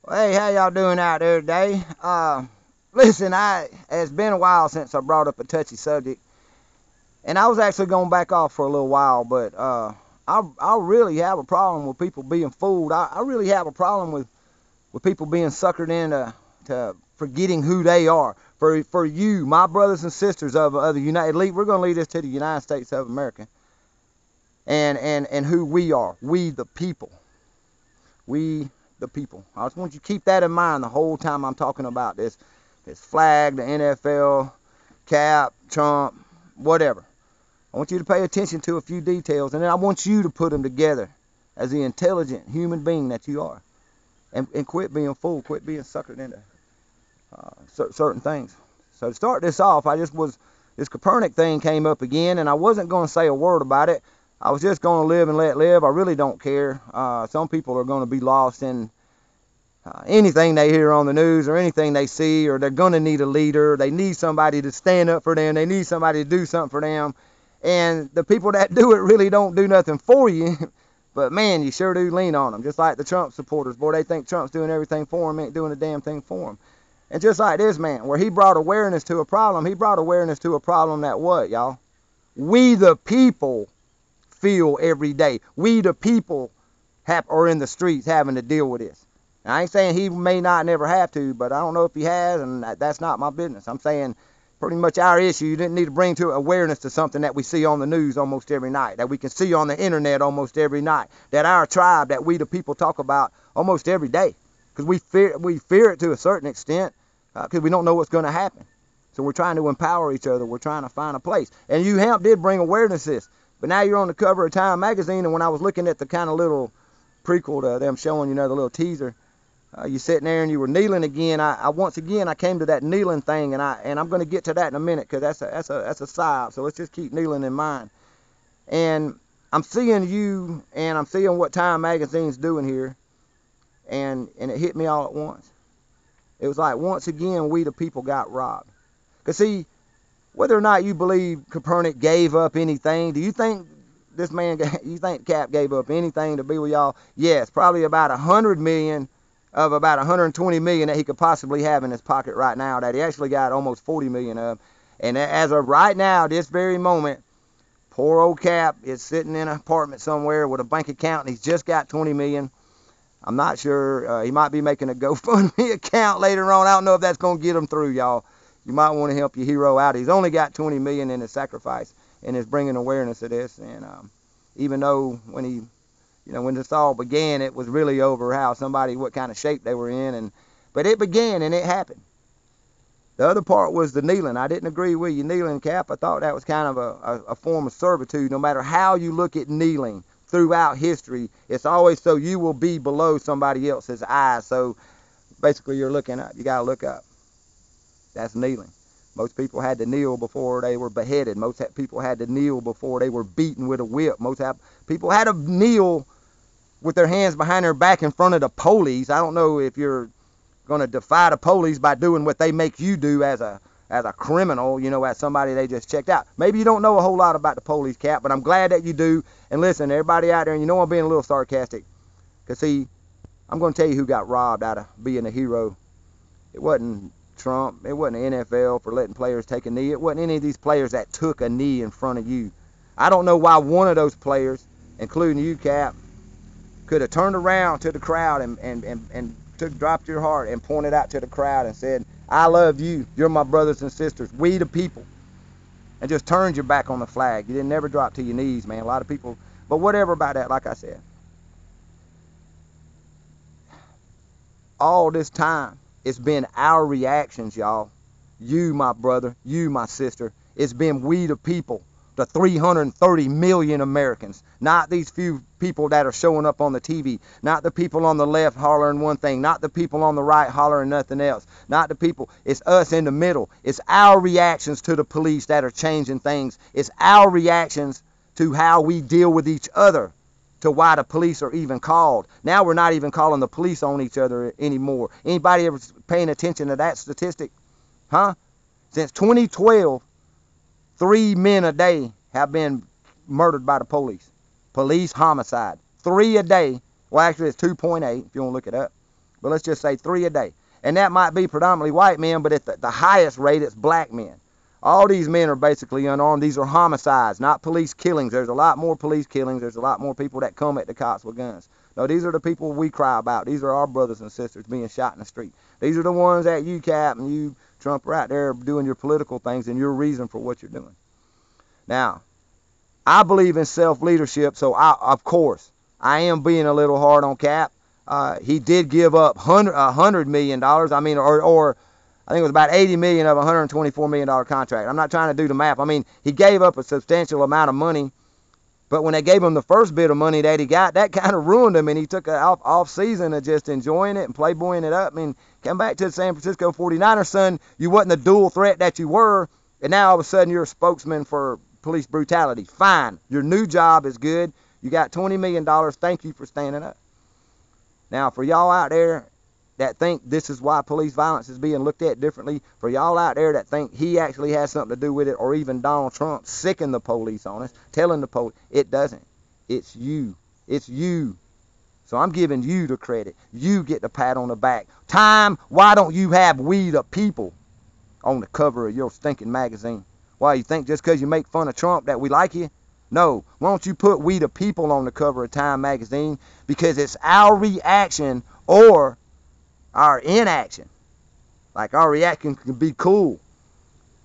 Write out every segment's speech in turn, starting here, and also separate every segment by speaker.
Speaker 1: Hey, how y'all doing out there today? Listen, it's been a while since I brought up a touchy subject, and I was actually going to back off for a little while, but I really have a problem with people being fooled. I really have a problem with people being suckered into forgetting who they are. For you, my brothers and sisters of the United League, we're going to lead this to the United States of America, and who we are. We the people. We the people. I just want you to keep that in mind the whole time I'm talking about this flag, the NFL, Cap, Trump, whatever. I want you to pay attention to a few details, and then I want you to put them together as the intelligent human being that you are, and quit being fooled, quit being suckered into certain things. So to start this off, this Kaepernick thing came up again, and I wasn't going to say a word about it. I was just going to live and let live. I really don't care. Some people are going to be lost in anything they hear on the news or anything they see, or they're going to need a leader. They need somebody to stand up for them. They need somebody to do something for them. And the people that do it really don't do nothing for you. But, man, you sure do lean on them. Just like the Trump supporters. Boy, they think Trump's doing everything for them, ain't doing a damn thing for them. And just like this man, where he brought awareness to a problem, he brought awareness to a problem that what, y'all? We the people feel every day. We the people are in the streets having to deal with this. Now, I ain't saying he may not never have to, but I don't know if he has, and that's not my business. I'm saying pretty much our issue, you didn't need to bring to awareness to something that we see on the news almost every night, that we can see on the internet almost every night, that our tribe, that we the people talk about almost every day. Because we fear it to a certain extent, because we don't know what's going to happen. So we're trying to empower each other. We're trying to find a place. And hemp did bring awareness to this. But now you're on the cover of Time magazine, and when I was looking at the kind of little prequel to them showing, the little teaser, you sitting there and you were kneeling again. Once again I came to that kneeling thing, and I'm going to get to that in a minute, because that's a psyop. So let's just keep kneeling in mind. And I'm seeing you, and I'm seeing what Time magazine's doing here, and it hit me all at once. It was like, once again, we the people got robbed. Because see, whether or not you believe Kaepernick gave up anything, do you think you think Cap gave up anything to be with y'all? Yes, probably about 100 million of about 120 million that he could possibly have in his pocket right now, that he actually got almost 40 million of. And as of right now, this very moment, poor old Cap is sitting in an apartment somewhere with a bank account, and he's just got 20 million. I'm not sure. He might be making a GoFundMe account later on. I don't know if that's going to get him through, y'all. You might want to help your hero out. He's only got 20 million in his sacrifice, and is bringing awareness to this. And even though when this all began, it was really over what kind of shape they were in, but it began and it happened. The other part was the kneeling. I didn't agree with you kneeling, Cap. I thought that was kind of a form of servitude. No matter how you look at kneeling throughout history, it's always so you will be below somebody else's eyes. So basically you're looking up. You got to look up. That's kneeling. Most people had to kneel before they were beheaded. Most people had to kneel before they were beaten with a whip. Most people had to kneel with their hands behind their back in front of the police. I don't know if you're going to defy the police by doing what they make you do as a criminal, as somebody they just checked out. Maybe you don't know a whole lot about the police, Cap, but I'm glad that you do. And listen, everybody out there, and I'm being a little sarcastic, because see, I'm going to tell you who got robbed out of being a hero. It wasn't Trump. It wasn't the NFL for letting players take a knee. It wasn't any of these players that took a knee in front of you. I don't know why one of those players, including you, Cap, could have turned around to the crowd and dropped your heart and pointed out to the crowd and said, I love you. You're my brothers and sisters. We the people. And just turned your back on the flag. You didn't never drop to your knees, man. A lot of people, but whatever about that, like I said. All this time, it's been our reactions, y'all. You, my brother. You, my sister. It's been we the people. The 330 million Americans, not these few people that are showing up on the TV, not the people on the left hollering one thing, not the people on the right hollering nothing else, not the people. It's us in the middle. It's our reactions to the police that are changing things. It's our reactions to how we deal with each other, to why the police are even called. Now we're not even calling the police on each other anymore. Anybody ever paying attention to that statistic? Huh? Since 2012, 3 men a day have been murdered by the police. Police homicide. 3 a day. Well, actually, it's 2.8 if you want to look it up. but let's just say 3 a day. And that might be predominantly white men, but at the highest rate, it's black men. All these men are basically unarmed. These are homicides, not police killings. There's a lot more police killings. There's a lot more people that come at the cops with guns. No, these are the people we cry about. These are our brothers and sisters being shot in the street. These are the ones that you, Cap, and you, Trump, are out there doing your political things and your reason for what you're doing. Now, I believe in self-leadership, so of course, I am being a little hard on Cap. He did give up $100 million. I mean, or I think it was about $80 million of a $124 million contract. I'm not trying to do the math. I mean, he gave up a substantial amount of money, but when they gave him the first bit of money that he got, that kind of ruined him, and he took an off season of just enjoying it and playboying it up. I mean, come back to the San Francisco 49ers, son, you wasn't the dual threat that you were, and now all of a sudden you're a spokesman for police brutality. Fine. Your new job is good. You got $20 million. Thank you for standing up. Now, for y'all out there that think this is why police violence is being looked at differently, for y'all out there that think he actually has something to do with it, or even Donald Trump sicking the police on us, telling the police, it doesn't. It's you. It's you. So I'm giving you the credit. You get the pat on the back. Time, why don't you have We the People on the cover of your stinking magazine? Why, you think just because you make fun of Trump that we like you? No. Why don't you put We the People on the cover of Time magazine? Because it's our reaction or our inaction. Like, our reaction can be cool,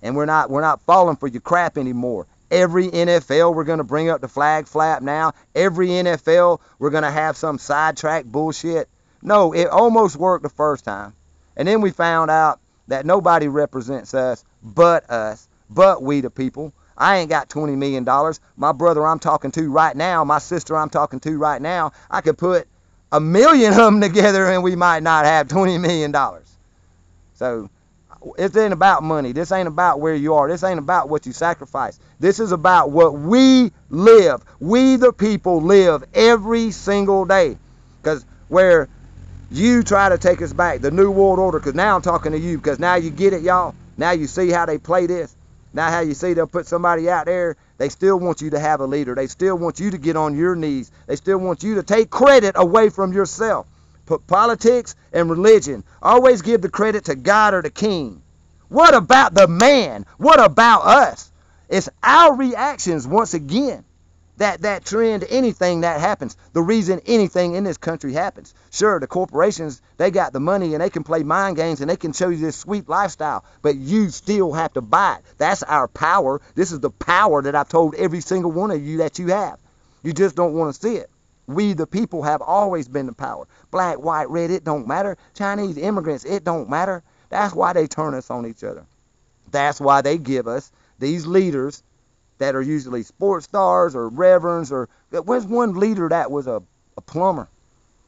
Speaker 1: and we're not falling for your crap anymore. Every NFL, we're going to bring up the flag flap now. Every NFL, we're going to have some sidetrack bullshit. No, it almost worked the first time. And then we found out that nobody represents us, but We the People. I ain't got $20 million. My brother I'm talking to right now, my sister I'm talking to right now, I could put 1 million of them together and we might not have $20 million. So, it ain't about money. This ain't about where you are. This ain't about what you sacrifice. This is about what we live. We the people live every single day. Because where you try to take us back, the New World Order, because now I'm talking to you, because now you get it, y'all. Now you see how they play this. Now how you see they'll put somebody out there, they still want you to have a leader. They still want you to get on your knees. They still want you to take credit away from yourself. Put politics and religion. Always give the credit to God or the king. What about the man? What about us? It's our reactions, once again, that trend anything that happens. The reason anything in this country happens. Sure, the corporations, they got the money and they can play mind games and they can show you this sweet lifestyle, but you still have to buy it. That's our power. This is the power that I've told every single one of you that you have. You just don't want to see it. We the people have always been the power. Black, white, red, it don't matter. Chinese immigrants, it don't matter. That's why they turn us on each other. That's why they give us these leaders that are usually sports stars or reverends. Or where's one leader that was a plumber?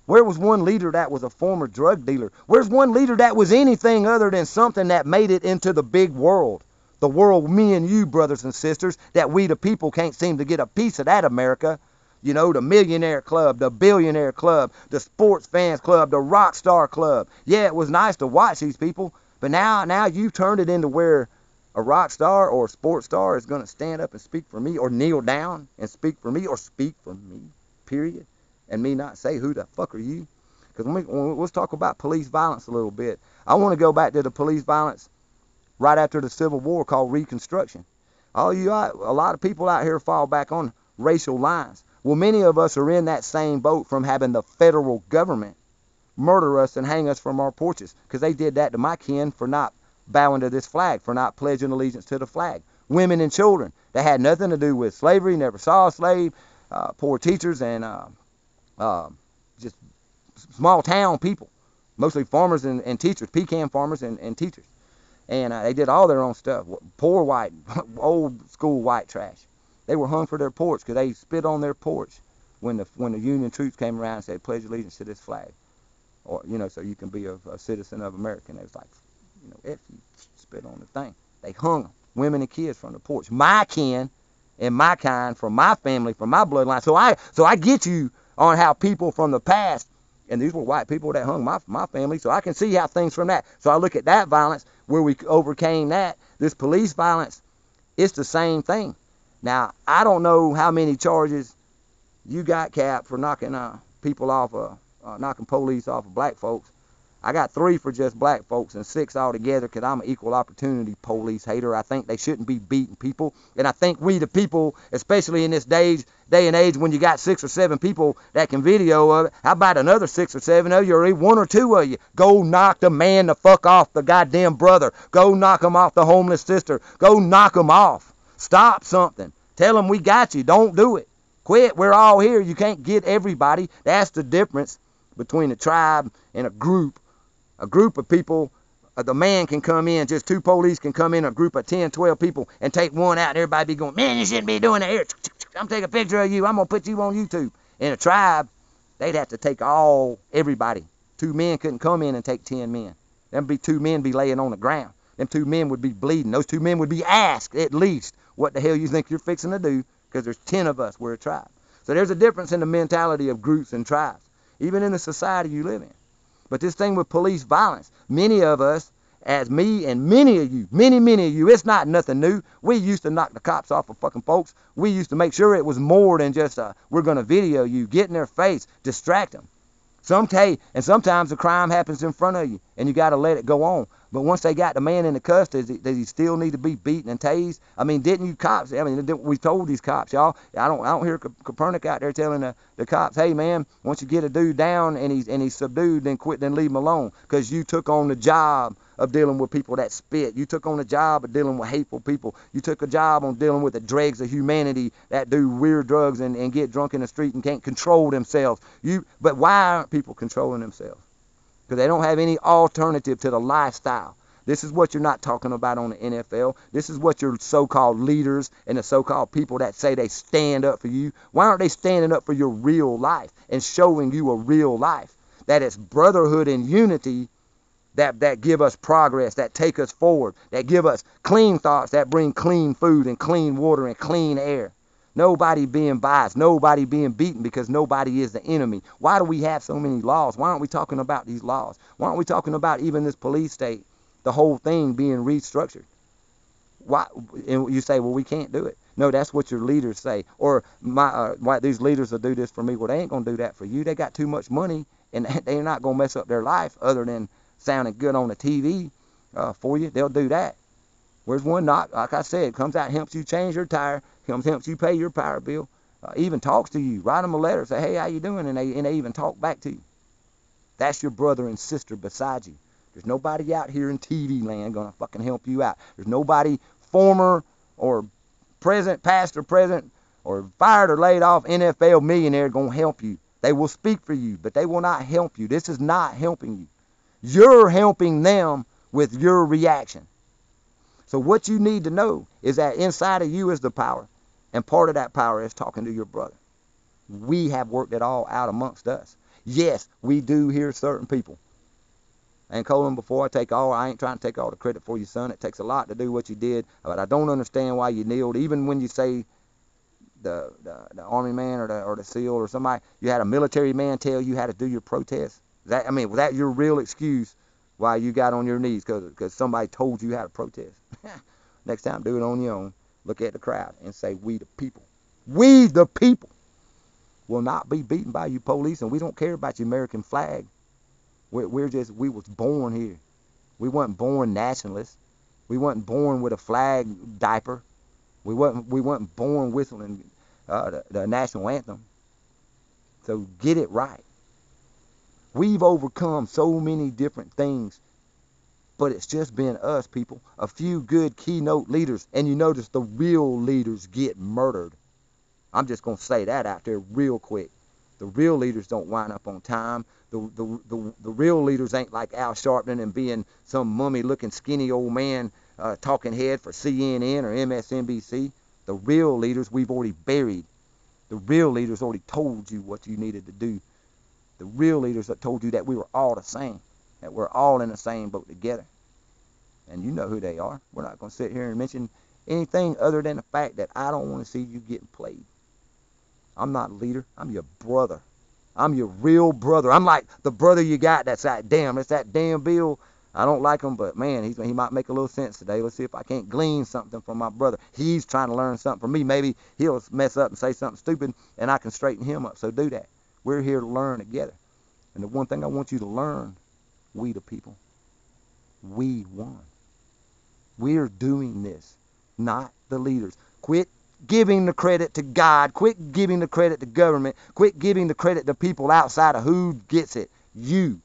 Speaker 1: Where was one leader that was a former drug dealer? Where's one leader that was anything other than something that made it into the big world? The world, me and you, brothers and sisters, that we the people can't seem to get a piece of that America. You know, the millionaire club, the billionaire club, the sports fans club, the rock star club. Yeah, it was nice to watch these people, but now you've turned it into where a rock star or a sports star is going to stand up and speak for me, or kneel down and speak for me, or speak for me, period, and me not say, who the fuck are you? Because let's talk about police violence a little bit. I want to go back to the police violence right after the Civil War called Reconstruction. A lot of people out here fall back on racial lines. Well, many of us are in that same boat from having the federal government murder us and hang us from our porches, because they did that to my kin for not bowing to this flag, for not pledging allegiance to the flag. Women and children that had nothing to do with slavery, never saw a slave, poor teachers, and just small town people, mostly farmers and teachers, pecan farmers and teachers. And they did all their own stuff. Poor white, old school white trash. They were hung for their porch because they spit on their porch when the Union troops came around and said, pledge allegiance to this flag. Or, so you can be a citizen of America. And it was like, if you spit on the thing. They hung them, women and kids, from the porch. My kin and my kind, from my family, from my bloodline. So I get you on how people from the past, and these were white people that hung my family, so I can see how things from that. So I look at that violence, where we overcame that. This police violence, it's the same thing. Now, I don't know how many charges you got, Cap, for knocking people off, knocking police off of black folks. I got 3 for just black folks and 6 altogether because I'm an equal opportunity police hater. I think they shouldn't be beating people. And I think we the people, especially in this day and age when you got 6 or 7 people that can video of it, how about another 6 or 7 of you or 1 or 2 of you? Go knock the man the fuck off the goddamn brother. Go knock him off the homeless sister. Go knock him off. Stop something. Tell them we got you. Don't do it. Quit. We're all here. You can't get everybody. That's the difference between a tribe and a group. A group of people, the man can come in, just 2 police can come in, a group of 10, 12 people, and take one out, and everybody be going, man, you shouldn't be doing that here. I'm taking a picture of you. I'm going to put you on YouTube. In a tribe, they'd have to take everybody. 2 men couldn't come in and take 10 men. Them be 2 men be laying on the ground. Them 2 men would be bleeding. Those 2 men would be asked, at least, what the hell you think you're fixing to do, because there's 10 of us. We're a tribe. So there's a difference in the mentality of groups and tribes, even in the society you live in. But this thing with police violence, many of us, as me and many of you, many of you, it's not nothing new. We used to knock the cops off of fucking folks. We used to make sure it was more than just we're going to video you, get in their face, distract them. And sometimes the crime happens in front of you, and you got to let it go on. But once they got the man in the custody, does he still need to be beaten and tased? I mean, didn't you cops? I mean, we told these cops, y'all. I don't hear Kaepernick out there telling the cops, hey man, once you get a dude down and he's subdued, then quit, then leave him alone, because you took on the job of dealing with people that spit. You took on the job of dealing with hateful people. You took a job on dealing with the dregs of humanity that do weird drugs and get drunk in the street and can't control themselves. But why aren't people controlling themselves? Because they don't have any alternative to the lifestyle. This is what you're not talking about on the NFL. This is what your so-called leaders and the so-called people that say they stand up for you. Why aren't they standing up for your real life and showing you a real life? That it's brotherhood and unity that give us progress, that take us forward, that give us clean thoughts, that bring clean food and clean water and clean air. Nobody being biased, nobody being beaten because nobody is the enemy. Why do we have so many laws? Why aren't we talking about these laws? Why aren't we talking about even this police state, the whole thing being restructured? Why? And you say, well, we can't do it. No, that's what your leaders say. Or why these leaders will do this for me. Well, they ain't going to do that for you. They got too much money, and they're not going to mess up their life other than sounding good on the TV for you. They'll do that. Where's one not? Like I said, comes out, helps you change your tire, helps you pay your power bill, even talks to you. Write them a letter, say, hey, how you doing? And they even talk back to you. That's your brother and sister beside you. There's nobody out here in TV land going to fucking help you out. There's nobody former or present, past or present, or fired or laid off NFL millionaire going to help you. They will speak for you, but they will not help you. This is not helping you. You're helping them with your reaction. So what you need to know is that inside of you is the power, and part of that power is talking to your brother. We have worked it all out amongst us. Yes, we do hear certain people. And Colin, before I ain't trying to take all the credit for you, son. It takes a lot to do what you did, but I don't understand why you kneeled. Even when you say the army man or the SEAL or somebody, you had a military man tell you how to do your protest. Was that your real excuse why you got on your knees? Because somebody told you how to protest. Next time, do it on your own. Look at the crowd and say, we the people. We the people will not be beaten by you police, and we don't care about your American flag. We was born here. We weren't born nationalists. We weren't born with a flag diaper. We weren't born whistling the national anthem. So get it right. We've overcome so many different things, but it's just been us, people. A few good keynote leaders, and you notice the real leaders get murdered. I'm just going to say that out there real quick. The real leaders don't wind up on time. The real leaders ain't like Al Sharpton and being some mummy-looking skinny old man talking head for CNN or MSNBC. The real leaders we've already buried. The real leaders already told you what you needed to do. The real leaders that told you that we were all the same, that we're all in the same boat together. And you know who they are. We're not going to sit here and mention anything other than the fact that I don't want to see you getting played. I'm not a leader. I'm your brother. I'm your real brother. I'm like the brother you got that's that damn Bill. I don't like him, but man, he might make a little sense today. Let's see if I can't glean something from my brother. He's trying to learn something from me. Maybe he'll mess up and say something stupid, and I can straighten him up. So do that. We're here to learn together. And the one thing I want you to learn We the people. We won. We're doing this, not the leaders. Quit giving the credit to God. Quit giving the credit to government. Quit giving the credit to people outside of who gets it. You.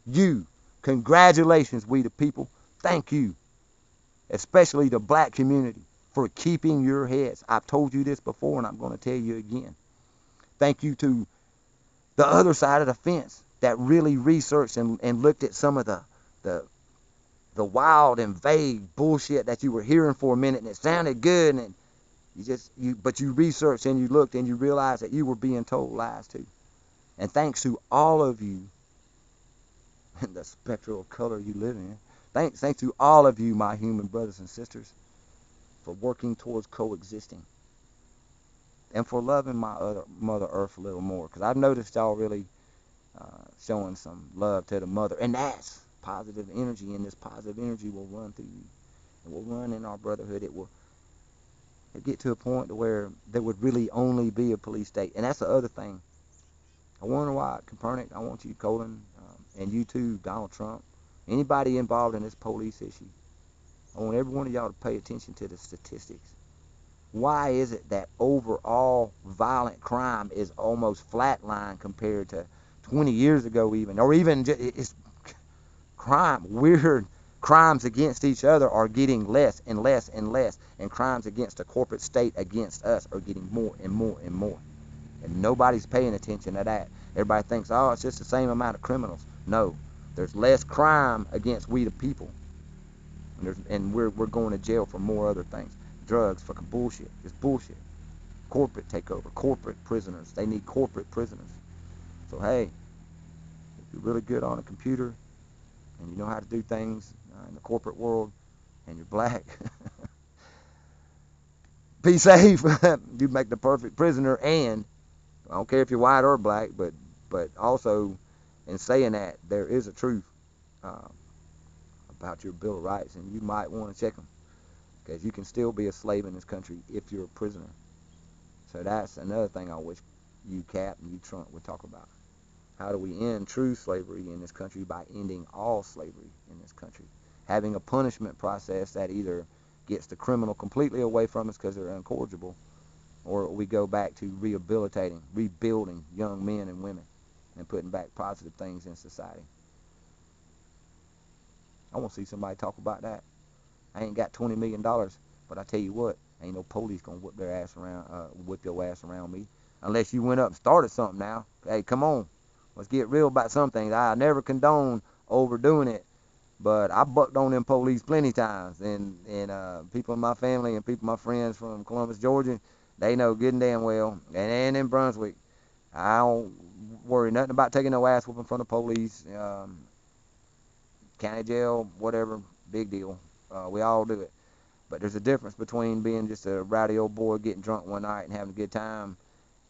Speaker 1: You. Congratulations, we the people. Thank you, especially the black community, for keeping your heads. I've told you this before, and I'm going to tell you again. Thank you to the other side of the fence that really researched and looked at some of the wild and vague bullshit that you were hearing for a minute, and it sounded good, and but you researched and you looked and you realized that you were being told lies too. And thanks to all of you in the spectral color you live in, thanks to all of you, my human brothers and sisters, for working towards coexisting and for loving my other Mother Earth a little more, because I've noticed y'all really showing some love to the mother, and that's positive energy, and this positive energy will run through you. It will run in our brotherhood. It will get to a point to where there would really only be a police state. And that's the other thing. I wonder why, Kaepernick, I want you, Colin, and you too, Donald Trump, anybody involved in this police issue, I want every one of y'all to pay attention to the statistics. Why is it that overall violent crime is almost flatline compared to 20 years ago even, or even it's crime, weird crimes against each other are getting less and less and less, and crimes against the corporate state against us are getting more and more and more, and nobody's paying attention to that. Everybody thinks, oh, it's just the same amount of criminals. No, there's less crime against we the people, and we're going to jail for more other things. Drugs, fucking bullshit, just bullshit. Corporate takeover, corporate prisoners. They need corporate prisoners. So hey, if you're really good on a computer and you know how to do things in the corporate world, and you're black, be safe. You make the perfect prisoner. And I don't care if you're white or black, but also in saying that, there is a truth about your Bill of Rights, and you might want to check them, because you can still be a slave in this country if you're a prisoner. So that's another thing I wish you, Cap, and you, Trump, would talk about. How do we end true slavery in this country? By ending all slavery in this country. Having a punishment process that either gets the criminal completely away from us because they're incorrigible, or we go back to rehabilitating, rebuilding young men and women, and putting back positive things in society. I want to see somebody talk about that. I ain't got $20 million, but I tell you what, ain't no police gonna whip your ass around me, unless you went up and started something. Now, hey, come on, let's get real about some things. I never condone overdoing it, but I bucked on them police plenty times, and people in my family and people, my friends from Columbus, Georgia, they know good and damn well, and in Brunswick, I don't worry nothing about taking no ass whooping from the police, county jail, whatever, big deal. We all do it. But there's a difference between being just a rowdy old boy getting drunk one night and having a good time,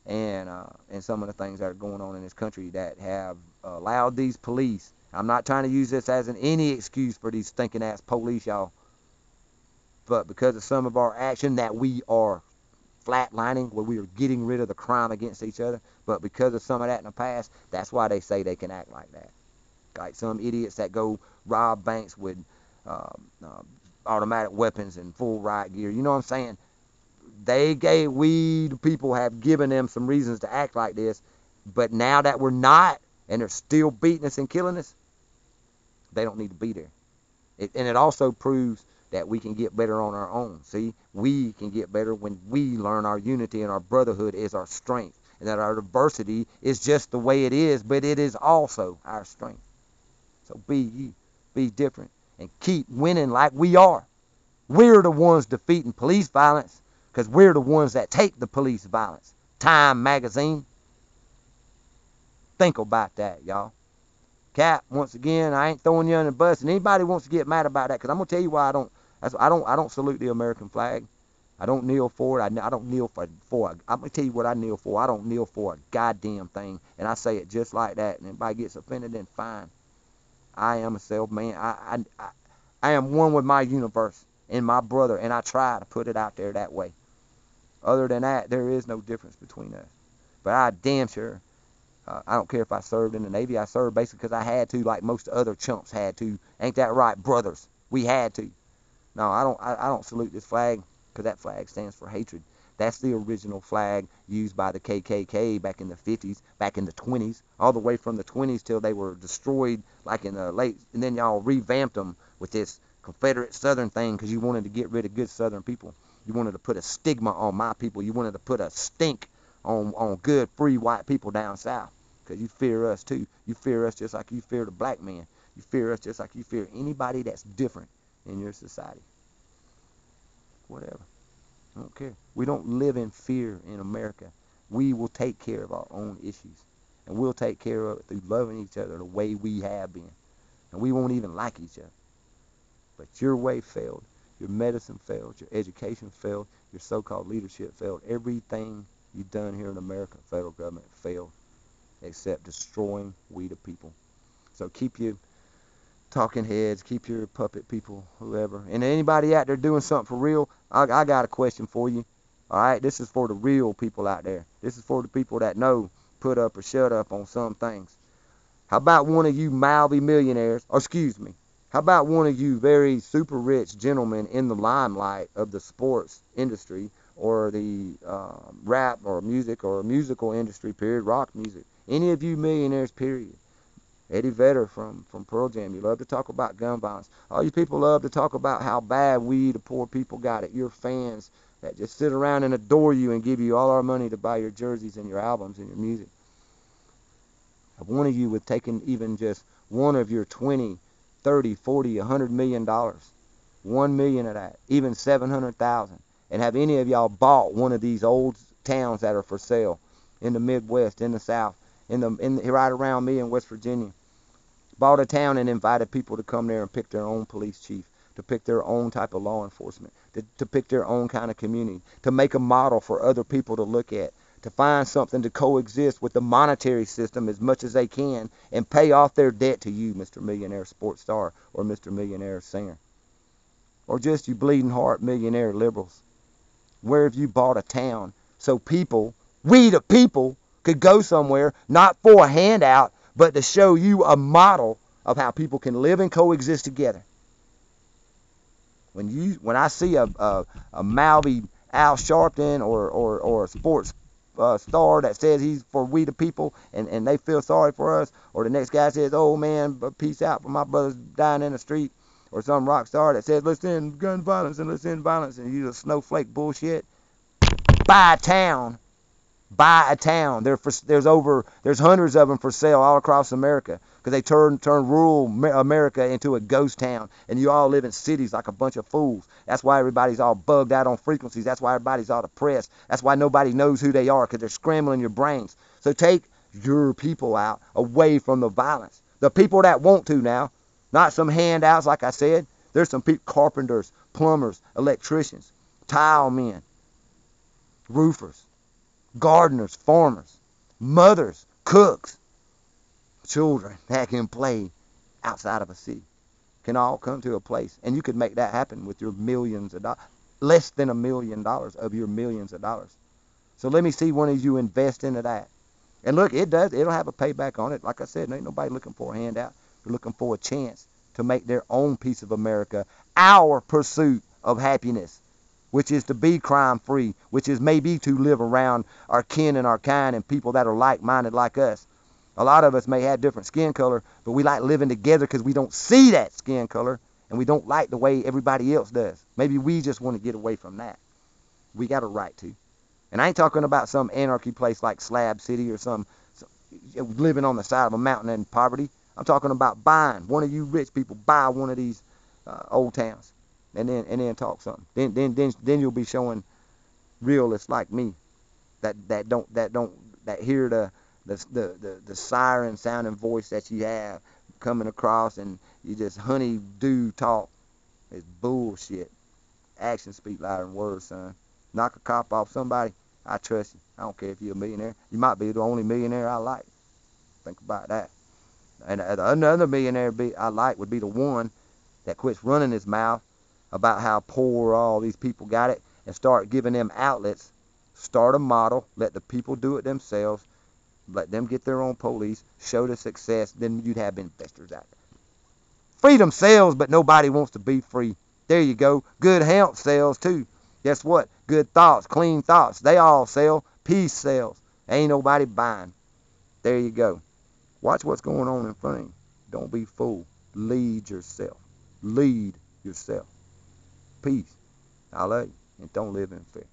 Speaker 1: and some of the things that are going on in this country that have allowed these police. I'm not trying to use this as any excuse for these stinking ass police, y'all. But because of some of our action that we are flatlining, where we are getting rid of the crime against each other, but because of some of that in the past, that's why they say they can act like that. Like some idiots that go rob banks with automatic weapons and full riot gear. You know what I'm saying? We, the people, have given them some reasons to act like this, but now that we're not, and they're still beating us and killing us, they don't need to be there. And it also proves that we can get better on our own. See, we can get better when we learn our unity and our brotherhood is our strength, and that our diversity is just the way it is, but it is also our strength. So be you, be different, and keep winning like we are. We're the ones defeating police violence, because we're the ones that take the police violence. Time magazine. Think about that, y'all. Cap, once again, I ain't throwing you under the bus, and anybody wants to get mad about that, because I'm gonna tell you why I don't salute the American flag. I don't kneel for it. I don't kneel for it. I'm gonna tell you what I kneel for. I don't kneel for a goddamn thing, and I say it just like that. And anybody gets offended, then fine. I am a self-man. I am one with my universe and my brother, and I try to put it out there that way. Other than that, there is no difference between us. But I damn sure I don't care if I served in the Navy. I served basically because I had to, like most other chumps had to. Ain't that right, brothers? We had to. No, I don't salute this flag because that flag stands for hatred. That's the original flag used by the KKK back in the 50s, back in the 20s, all the way from the 20s till they were destroyed like in the late, and then y'all revamped them with this Confederate Southern thing because you wanted to get rid of good Southern people. You wanted to put a stigma on my people. You wanted to put a stink on good, free white people down south because you fear us too. You fear us just like you fear the black man. You fear us just like you fear anybody that's different in your society. Whatever. I don't care. We don't live in fear in America. We will take care of our own issues. And we'll take care of it through loving each other the way we have been. And we won't even like each other. But your way failed. Your medicine failed. Your education failed. Your so-called leadership failed. Everything you've done here in America, federal government, failed. Except destroying we the people. So keep your talking heads, keep your puppet people, whoever. And anybody out there doing something for real, I got a question for you. All right, this is for the real people out there. This is for the people that know put up or shut up on some things. How about one of you multi-millionaires, or excuse me, how about one of you very super rich gentlemen in the limelight of the sports industry or the rap or musical industry, period, rock music. Any of you millionaires, period. Eddie Vedder from Pearl Jam, you love to talk about gun violence. All you people love to talk about how bad we, the poor people, got it. Your fans that just sit around and adore you and give you all our money to buy your jerseys and your albums and your music. If one of you would take even just one of your 20, 30, 40, $100 million, 1 million of that, even 700,000, and have any of y'all bought one of these old towns that are for sale in the Midwest, in the South, right around me in West Virginia, bought a town and invited people to come there and pick their own police chief, to pick their own type of law enforcement, to pick their own kind of community, to make a model for other people to look at, to find something to coexist with the monetary system as much as they can and pay off their debt to you, Mr. Millionaire Sports Star or Mr. Millionaire Singer. Or just you bleeding heart millionaire liberals. Where have you bought a town so people, we the people, could go somewhere, not for a handout, but to show you a model of how people can live and coexist together? When I see a Malvy Al Sharpton or a sports star that says he's for we the people and they feel sorry for us, or the next guy says, oh man, peace out for my brothers dying in the street, or some rock star that says let's end gun violence and let's end violence, and you just snowflake bullshit, buy a town. Buy a town. There's hundreds of them for sale all across America because they turn rural America into a ghost town, and you all live in cities like a bunch of fools. That's why everybody's all bugged out on frequencies. That's why everybody's all depressed. That's why nobody knows who they are because they're scrambling your brains. So take your people out away from the violence. The people that want to now, not some handouts like I said. There's some people, carpenters, plumbers, electricians, tile men, roofers, gardeners, farmers, mothers, cooks, children that can play outside of a city can all come to a place, and you could make that happen with your millions of dollars, less than $1 million of your millions of dollars. So let me see one of you invest into that. And look, it'll have a payback on it. Like I said, ain't nobody looking for a handout. They're looking for a chance to make their own piece of America our pursuit of happiness, which is to be crime-free, which is maybe to live around our kin and our kind and people that are like-minded like us. A lot of us may have different skin color, but we like living together because we don't see that skin color, and we don't like the way everybody else does. Maybe we just want to get away from that. We got a right to. And I ain't talking about some anarchy place like Slab City or some living on the side of a mountain in poverty. I'm talking about buying. One of you rich people buy one of these old towns. And then talk something. Then you'll be showing realists like me that hear the siren sounding voice that you have coming across, and you just honey do talk. It's bullshit. Actions speak louder than words, son. Knock a cop off somebody, I trust you. I don't care if you're a millionaire. You might be the only millionaire I like. Think about that. And another millionaire I like would be the one that quits running his mouth about how poor all these people got it and start giving them outlets. Start a model, let the people do it themselves, Let them get their own police, show the success, then you'd have investors out there. Freedom sells, but nobody wants to be free. There you go. Good health sells too. Guess what? Good thoughts, clean thoughts, they all sell. Peace sells. Ain't nobody buying. There you go. Watch what's going on in front of you. Don't be fooled. Lead yourself. Lead yourself. Peace. I love you. And don't live in fear.